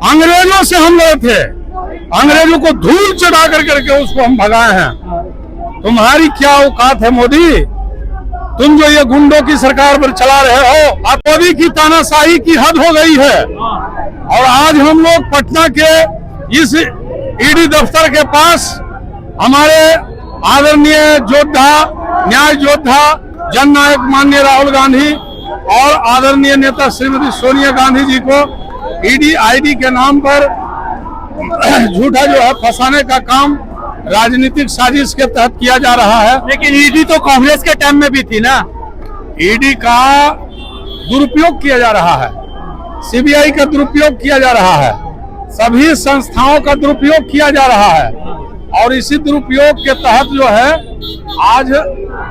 अंग्रेजों से हम लड़े थे, अंग्रेजों को धूल चढ़ा करके उसको हम भगाए हैं। तुम्हारी क्या औकात है मोदी? तुम जो ये गुंडों की सरकार पर चला रहे हो, अब मोदी की तानाशाही की हद हो गई है। और आज हम लोग पटना के इस ईडी दफ्तर के पास हमारे आदरणीय योद्धा, न्याय योद्धा, जननायक माननीय राहुल गांधी और आदरणीय नेता श्रीमती सोनिया गांधी जी को ईडी आईडी के नाम पर झूठा जो है फंसाने का काम राजनीतिक साजिश के तहत किया जा रहा है। लेकिन ईडी तो कांग्रेस के टाइम में भी थी ना। ईडी का दुरुपयोग किया जा रहा है, सीबीआई का दुरुपयोग किया जा रहा है, सभी संस्थाओं का दुरुपयोग किया जा रहा है। और इसी दुरुपयोग के तहत जो है आज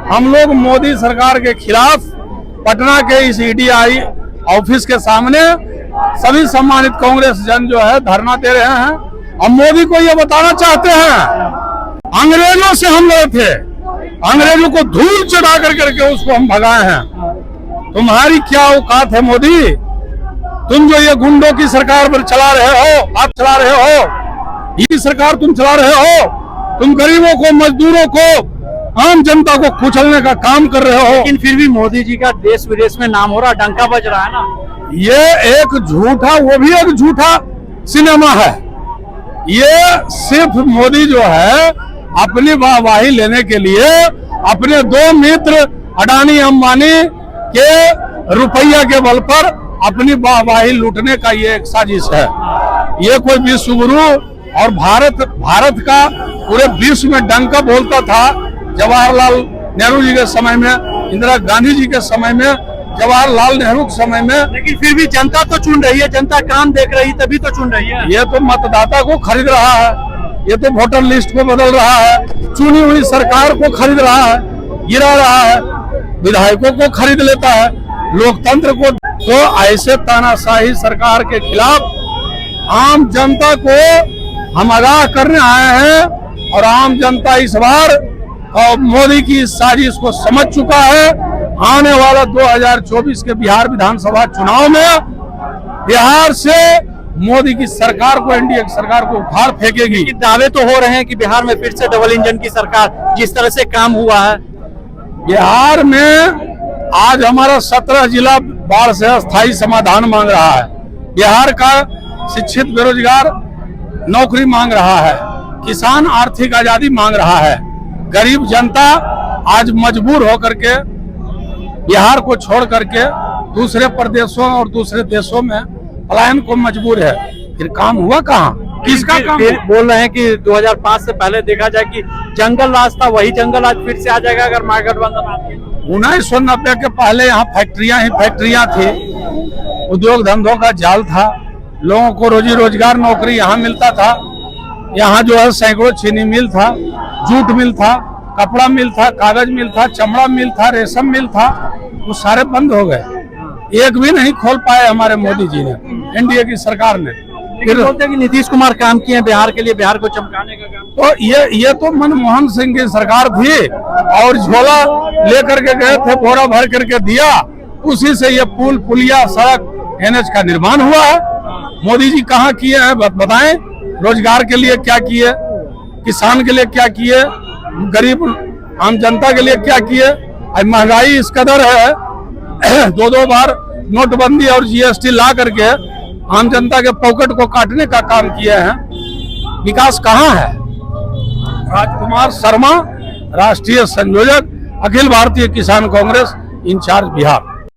हम लोग मोदी सरकार के खिलाफ पटना के इस ईडीआई ऑफिस के सामने सभी सम्मानित कांग्रेस जन जो है धरना दे रहे हैं। और मोदी को ये बताना चाहते हैं, अंग्रेजों से हम लड़े थे, अंग्रेजों को धूल चढ़ा करके उसको हम भगाए हैं। तुम्हारी क्या औकात है मोदी? तुम जो ये गुंडों की सरकार पर चला रहे हो, आप चला रहे हो, ये सरकार तुम चला रहे हो, तुम गरीबों को, मजदूरों को, आम जनता को कुचलने का काम कर रहे हो। लेकिन फिर भी मोदी जी का देश विदेश में नाम हो रहा, डंका बज रहा है ना। ये एक झूठा, वो भी एक झूठा सिनेमा है। ये सिर्फ मोदी जो है अपनी वाहवाही लेने के लिए अपने दो मित्र अडानी अंबानी के रुपया के बल पर अपनी वाहवाही लूटने का ये एक साजिश है। ये कोई विश्व गुरु और भारत का पूरे विश्व में डंका बोलता था जवाहरलाल नेहरू जी के समय में, इंदिरा गांधी जी के समय में, जवाहरलाल नेहरू के समय में। लेकिन फिर भी जनता तो चुन रही है, जनता काम देख रही तभी तो चुन रही है। ये तो मतदाता को खरीद रहा है, ये तो वोटर लिस्ट को बदल रहा है, चुनी हुई सरकार को खरीद रहा है, गिरा रहा है, विधायकों को खरीद लेता है, लोकतंत्र को। तो ऐसे तानाशाही सरकार के खिलाफ आम जनता को हम आगाह करने आए हैं। और आम जनता इस बार मोदी की साजिश को समझ चुका है। आने वाला 2024 के बिहार विधानसभा चुनाव में बिहार से मोदी की सरकार को, एनडीए की सरकार को उखाड़ फेंकेगी। दावे तो हो रहे हैं कि बिहार में फिर से डबल इंजन की सरकार, जिस तरह से काम हुआ है बिहार में, आज हमारा 17 जिला बाढ़ से अस्थायी समाधान मांग रहा है। बिहार का शिक्षित बेरोजगार नौकरी मांग रहा है, किसान आर्थिक आजादी मांग रहा है, गरीब जनता आज मजबूर होकर के बिहार को छोड़ करके दूसरे प्रदेशों और दूसरे देशों में पलायन को मजबूर है। फिर काम हुआ कहाँ? किसका काम? बोल रहे हैं कि 2005 से पहले देखा जाए कि जंगल राज था, वही जंगल आज फिर से आ जाएगा अगर महागठबंधन आती है। 1990 के पहले यहाँ फैक्ट्रियां ही फैक्ट्रियां थी, उद्योग धंधों का जाल था, लोगों को रोजी रोजगार नौकरी यहाँ मिलता था। यहाँ जो है सैकड़ों चीनी मिल था, जूट मिल था, कपड़ा मिल था, कागज मिल था, चमड़ा मिल था, रेशम मिल था, वो सारे बंद हो गए। एक भी नहीं खोल पाए हमारे मोदी जी ने, एनडीए की सरकार ने। फिर बोलते हैं कि नीतीश कुमार काम किए बिहार के लिए, बिहार को चमकाने का काम। तो ये तो मनमोहन सिंह की सरकार थी और झोला लेकर के गए थे, बोरा भर करके दिया, उसी से ये पुल, पुलिया, सड़क, एनएच का निर्माण हुआ है। मोदी जी कहाँ किए हैं बताएं? रोजगार के लिए क्या किए, किसान के लिए क्या किए, गरीब आम जनता के लिए क्या किए? अब महंगाई इस कदर है, दो बार नोटबंदी और जीएसटी ला करके आम जनता के पॉकेट को काटने का काम किए हैं। विकास कहाँ है? राजकुमार शर्मा, राष्ट्रीय संयोजक, अखिल भारतीय किसान कांग्रेस, इंचार्ज बिहार।